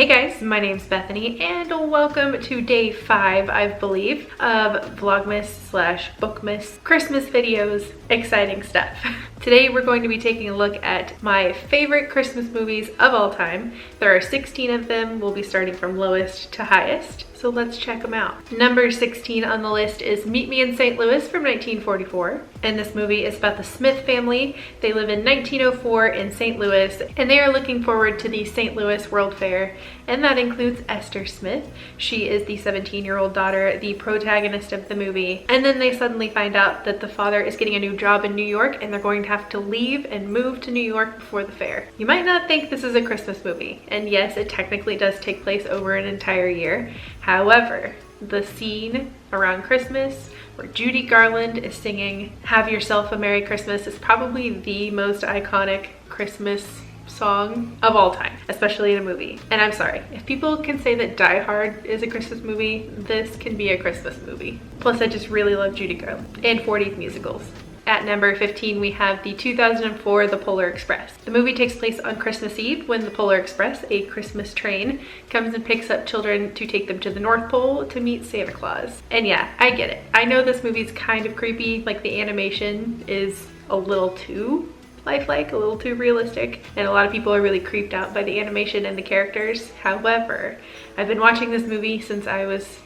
guys, my name's Bethany and welcome to day 5, I believe, of Vlogmas slash Bookmas Christmas videos. Exciting stuff. Today we're going to be taking a look at my favorite Christmas movies of all time. There are 16 of them. We'll be starting from lowest to highest. So let's check them out. Number 16 on the list is Meet Me in St. Louis from 1944. And this movie is about the Smith family. They live in 1904 in St. Louis and they are looking forward to the St. Louis World Fair. And that includes Esther Smith. She is the 17-year-old daughter, the protagonist of the movie. And then they suddenly find out that the father is getting a new job in New York and they're going to have to leave and move to New York before the fair. You might not think this is a Christmas movie. And yes, it technically does take place over an entire year. However, the scene around Christmas where Judy Garland is singing "Have Yourself a Merry Christmas" is probably the most iconic Christmas song of all time, especially in a movie. And I'm sorry, if people can say that Die Hard is a Christmas movie, this can be a Christmas movie. Plus, I just really love Judy Garland and 40s musicals. At number 15, we have the 2004 The Polar Express. The movie takes place on Christmas Eve when the Polar Express, a Christmas train, comes and picks up children to take them to the North Pole to meet Santa Claus. And yeah, I get it. I know this movie's kind of creepy, like the animation is a little too lifelike, a little too realistic, and a lot of people are really creeped out by the animation and the characters. However, I've been watching this movie since I was,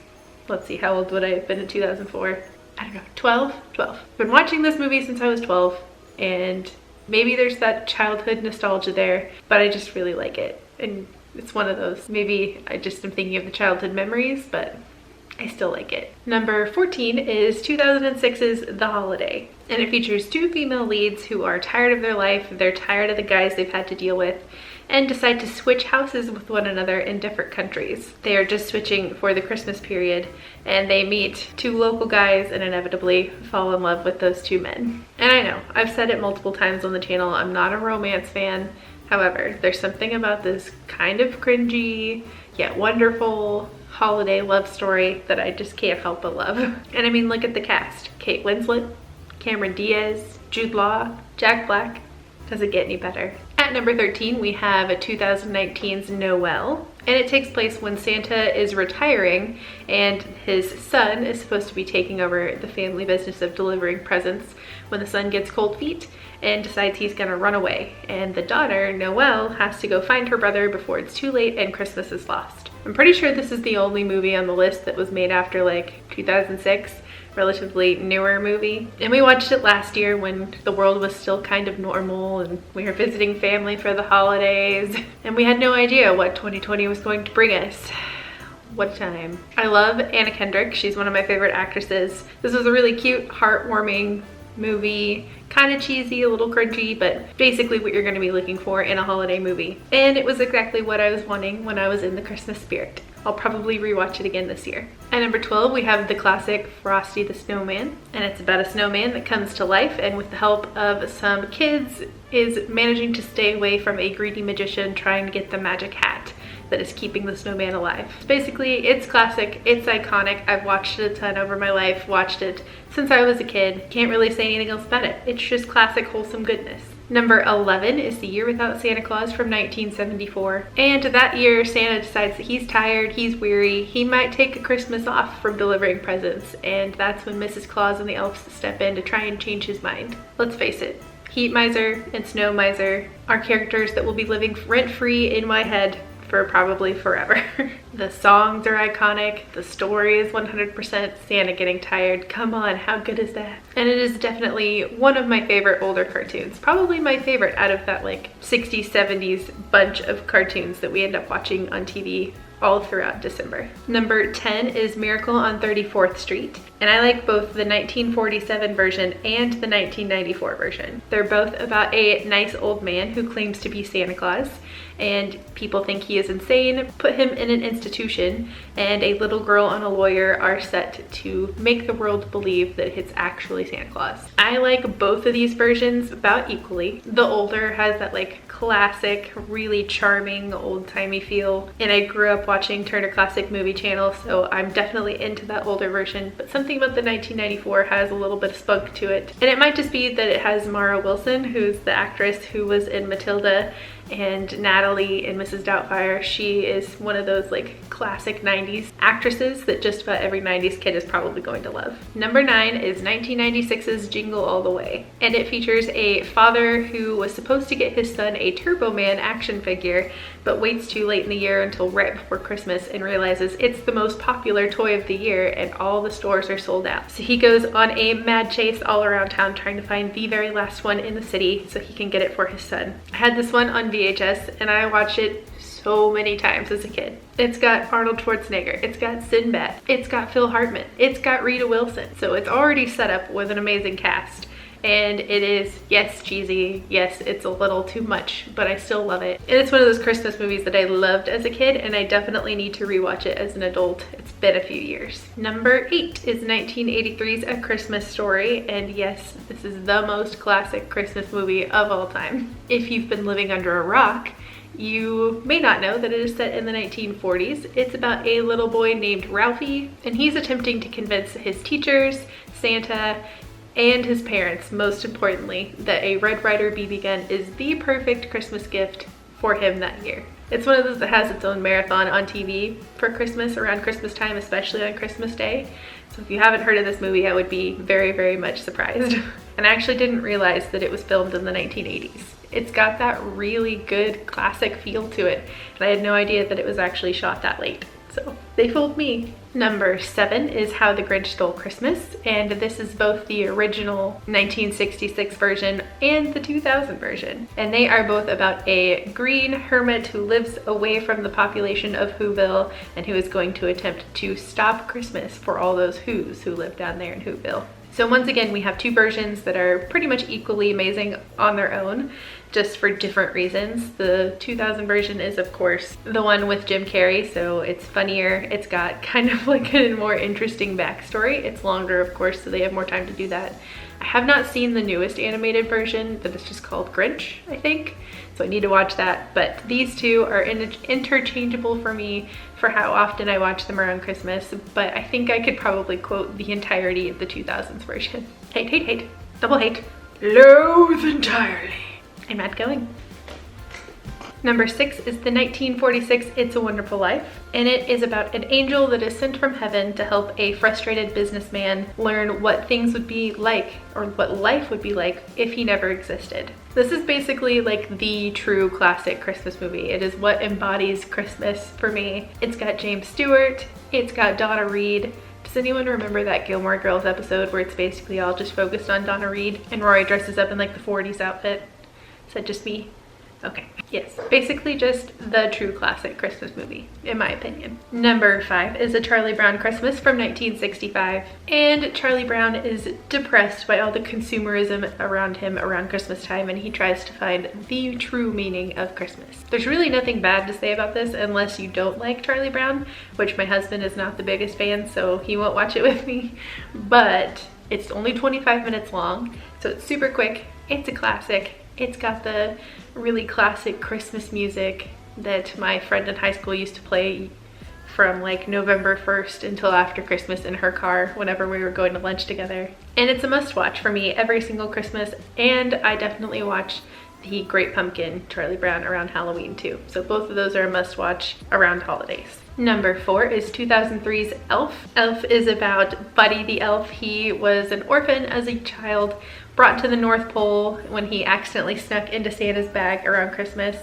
let's see, how old would I have been in 2004? I don't know, 12? I've been watching this movie since I was 12, and maybe there's that childhood nostalgia there, but I just really like it. And it's one of those, maybe I just am thinking of the childhood memories, but I still like it. Number 14 is 2006's The Holiday, and it features two female leads who are tired of their life, they're tired of the guys they've had to deal with, and decide to switch houses with one another in different countries. They are just switching for the Christmas period, and they meet two local guys and inevitably fall in love with those two men. And I know, I've said it multiple times on the channel, I'm not a romance fan. However, there's something about this kind of cringy, yet wonderful holiday love story that I just can't help but love. And I mean, look at the cast. Kate Winslet, Cameron Diaz, Jude Law, Jack Black. Does it get any better? At number 13, we have 2019's Noel, and it takes place when Santa is retiring and his son is supposed to be taking over the family business of delivering presents when the son gets cold feet and decides he's gonna run away. And the daughter, Noelle, has to go find her brother before it's too late and Christmas is lost. I'm pretty sure this is the only movie on the list that was made after like 2006. Relatively newer movie, and we watched it last year when the world was still kind of normal and we were visiting family for the holidays and we had no idea what 2020 was going to bring us. What a time. I love Anna Kendrick. She's one of my favorite actresses. This was a really cute, heartwarming movie, kind of cheesy, a little cringy, but basically what you're going to be looking for in a holiday movie. And it was exactly what I was wanting when I was in the Christmas spirit. I'll probably rewatch it again this year. At number 12, we have the classic Frosty the Snowman, and it's about a snowman that comes to life and with the help of some kids is managing to stay away from a greedy magician trying to get the magic hat that is keeping the snowman alive. Basically, it's classic, it's iconic. I've watched it a ton over my life, watched it since I was a kid. Can't really say anything else about it. It's just classic, wholesome goodness. Number 11 is The Year Without Santa Claus from 1974. And that year, Santa decides that he's tired, he's weary, he might take a Christmas off from delivering presents. And that's when Mrs. Claus and the elves step in to try and change his mind. Let's face it, Heat Miser and Snow Miser are characters that will be living rent-free in my head for probably forever. The songs are iconic, the story is 100% Santa getting tired. Come on, how good is that? And it is definitely one of my favorite older cartoons. Probably my favorite out of that like 60s, 70s bunch of cartoons that we end up watching on TV all throughout December. Number 10 is Miracle on 34th Street, and I like both the 1947 version and the 1994 version. They're both about a nice old man who claims to be Santa Claus, and people think he is insane, put him in an institution, and a little girl and a lawyer are set to make the world believe that it's actually Santa Claus. I like both of these versions about equally. The older has that like classic, really charming, old-timey feel, and I grew up watching Turner Classic Movie Channel, so I'm definitely into that older version, but something about the 1994 has a little bit of spunk to it. And it might just be that it has Mara Wilson, who's the actress who was in Matilda, And Natalie in Mrs. Doubtfire, she is one of those like classic 90s actresses that just about every 90s kid is probably going to love. Number 9 is 1996's Jingle All the Way. And it features a father who was supposed to get his son a Turbo Man action figure, but waits too late in the year until right before Christmas and realizes it's the most popular toy of the year and all the stores are sold out. So he goes on a mad chase all around town trying to find the very last one in the city so he can get it for his son. I had this one on VHS and I watched it so many times as a kid. It's got Arnold Schwarzenegger, it's got Sinbad, it's got Phil Hartman, it's got Rita Wilson. So it's already set up with an amazing cast. And it is, yes, cheesy, yes, it's a little too much, but I still love it. And it's one of those Christmas movies that I loved as a kid, and I definitely need to rewatch it as an adult. It's been a few years. Number 8 is 1983's A Christmas Story, and yes, this is the most classic Christmas movie of all time. If you've been living under a rock, you may not know that it is set in the 1940s. It's about a little boy named Ralphie, and he's attempting to convince his teachers, Santa, and his parents, most importantly, that a Red Ryder BB gun is the perfect Christmas gift for him that year. It's one of those that has its own marathon on TV for Christmas, around Christmas time, especially on Christmas Day. So if you haven't heard of this movie, I would be very, very much surprised. And I actually didn't realize that it was filmed in the 1980s. It's got that really good classic feel to it, and I had no idea that it was actually shot that late. So they fooled me. Number 7 is How the Grinch Stole Christmas, and this is both the original 1966 version and the 2000 version. And they are both about a green hermit who lives away from the population of Whoville and who is going to attempt to stop Christmas for all those Whos who live down there in Whoville. So once again, we have two versions that are pretty much equally amazing on their own, just for different reasons. The 2000 version is, of course, the one with Jim Carrey, so it's funnier. It's got kind of like a more interesting backstory. It's longer, of course, so they have more time to do that. I have not seen the newest animated version that is just called Grinch, I think, so I need to watch that. But these two are interchangeable for me for how often I watch them around Christmas, but I think I could probably quote the entirety of the 2000s version. Hate, hate, hate, double hate, loathe entirely. I'm not going. Number 6 is the 1946 It's a Wonderful Life, and it is about an angel that is sent from heaven to help a frustrated businessman learn what things would be like, or what life would be like, if he never existed. This is basically like the true classic Christmas movie. It is what embodies Christmas for me. It's got James Stewart, it's got Donna Reed. Does anyone remember that Gilmore Girls episode where it's basically all just focused on Donna Reed and Rory dresses up in like the 40s outfit? Is that just me? Okay, yes, basically just the true classic Christmas movie, in my opinion. Number 5 is A Charlie Brown Christmas from 1965. And Charlie Brown is depressed by all the consumerism around him around Christmas time, and he tries to find the true meaning of Christmas. There's really nothing bad to say about this unless you don't like Charlie Brown, which my husband is not the biggest fan, so he won't watch it with me. But it's only 25 minutes long, so it's super quick. It's a classic. It's got the really classic Christmas music that my friend in high school used to play from like November 1st until after Christmas in her car whenever we were going to lunch together. And it's a must watch for me every single Christmas, and I definitely watch the Great Pumpkin, Charlie Brown, around Halloween too. So both of those are a must watch around holidays. Number 4 is 2003's Elf. Elf is about Buddy the Elf. He was an orphan as a child, brought to the North Pole when he accidentally snuck into Santa's bag around Christmas.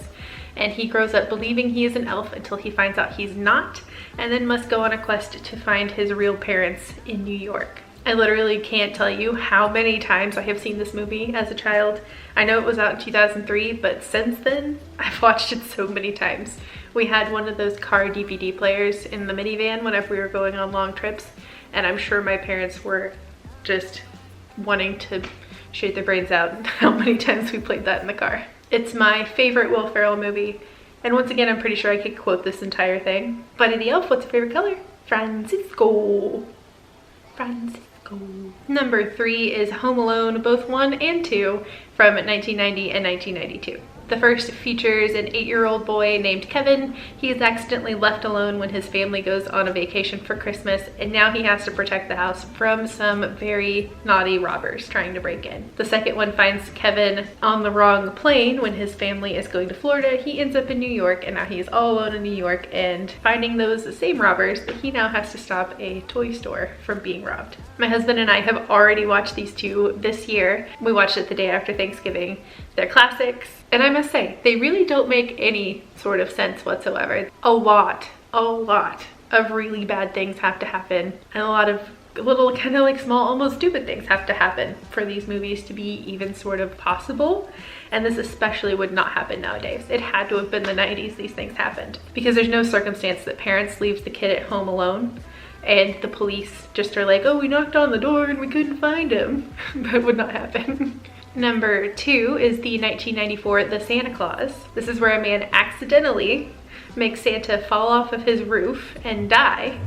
And he grows up believing he is an elf until he finds out he's not, and then must go on a quest to find his real parents in New York. I literally can't tell you how many times I have seen this movie as a child. I know it was out in 2003, but since then, I've watched it so many times. We had one of those car DVD players in the minivan whenever we were going on long trips, and I'm sure my parents were just wanting to shoot their brains out how many times we played that in the car. It's my favorite Will Ferrell movie, and once again, I'm pretty sure I could quote this entire thing. Buddy the Elf, what's your favorite color? Francisco. Francisco. Number 3 is Home Alone, both 1 and 2, from 1990 and 1992. The first features an 8-year-old boy named Kevin. He is accidentally left alone when his family goes on a vacation for Christmas, and now he has to protect the house from some very naughty robbers trying to break in. The second one finds Kevin on the wrong plane when his family is going to Florida. He ends up in New York, and now he is all alone in New York and finding those same robbers, but he now has to stop a toy store from being robbed. My husband and I have already watched these two this year. We watched it the day after Thanksgiving. They're classics, and I must say, they really don't make any sort of sense whatsoever. A lot of really bad things have to happen, and a lot of little kind of like small, almost stupid things have to happen for these movies to be even sort of possible. And this especially would not happen nowadays. It had to have been the 90s these things happened, because there's no circumstance that parents leaves the kid at home alone and the police just are like, oh, we knocked on the door and we couldn't find him. That would not happen. Number 2 is the 1994 The Santa Claus. This is where a man accidentally makes Santa fall off of his roof and die.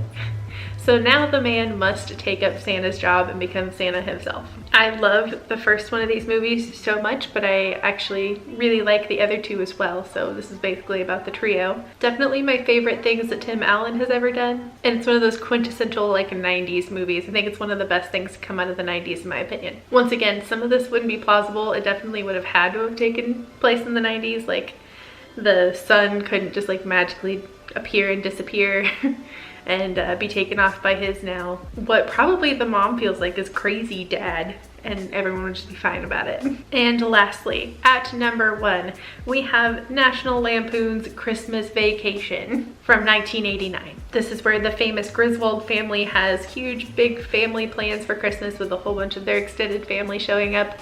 So now the man must take up Santa's job and become Santa himself. I love the first one of these movies so much, but I actually really like the other two as well. So this is basically about the trio. Definitely my favorite things that Tim Allen has ever done. And it's one of those quintessential like 90s movies. I think it's one of the best things to come out of the 90s in my opinion. Once again, some of this wouldn't be plausible. It definitely would have had to have taken place in the 90s. Like the sun couldn't just like magically appear and disappear. And be taken off by his now what probably the mom feels like is crazy dad, and everyone would just be fine about it. And lastly, at number 1, we have National Lampoon's Christmas Vacation from 1989. This is where the famous Griswold family has huge big family plans for Christmas with a whole bunch of their extended family showing up,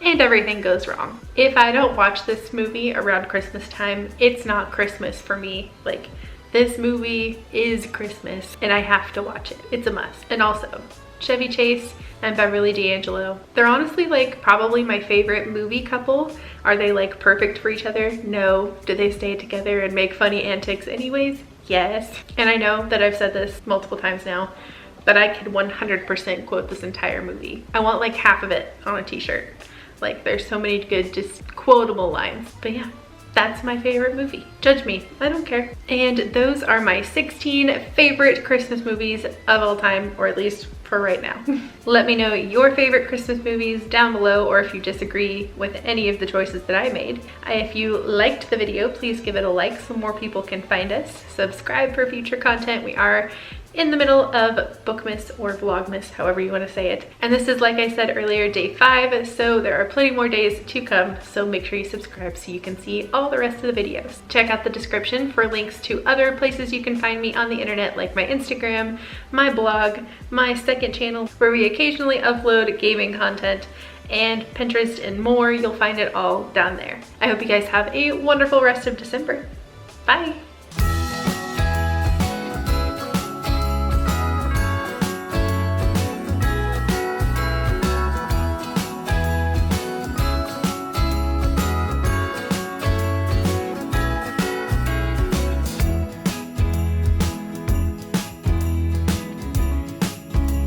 and everything goes wrong. If I don't watch this movie around Christmas time, it's not Christmas for me. Like, this movie is Christmas and I have to watch it. It's a must. And also, Chevy Chase and Beverly D'Angelo. They're honestly like probably my favorite movie couple. Are they like perfect for each other? No. Do they stay together and make funny antics anyways? Yes. And I know that I've said this multiple times now, but I could 100% quote this entire movie. I want like half of it on a t-shirt. Like there's so many good just quotable lines. But yeah. That's my favorite movie. Judge me, I don't care. And those are my 16 favorite Christmas movies of all time, or at least for right now. Let me know your favorite Christmas movies down below, or if you disagree with any of the choices that I made. If you liked the video, please give it a like so more people can find us. Subscribe for future content. We are in the middle of Bookmas or Vlogmas, however you want to say it. And this is, like I said earlier, day 5, so there are plenty more days to come, so make sure you subscribe so you can see all the rest of the videos. Check out the description for links to other places you can find me on the internet, like my Instagram, my blog, my second channel, where we occasionally upload gaming content, and Pinterest and more. You'll find it all down there. I hope you guys have a wonderful rest of December. Bye!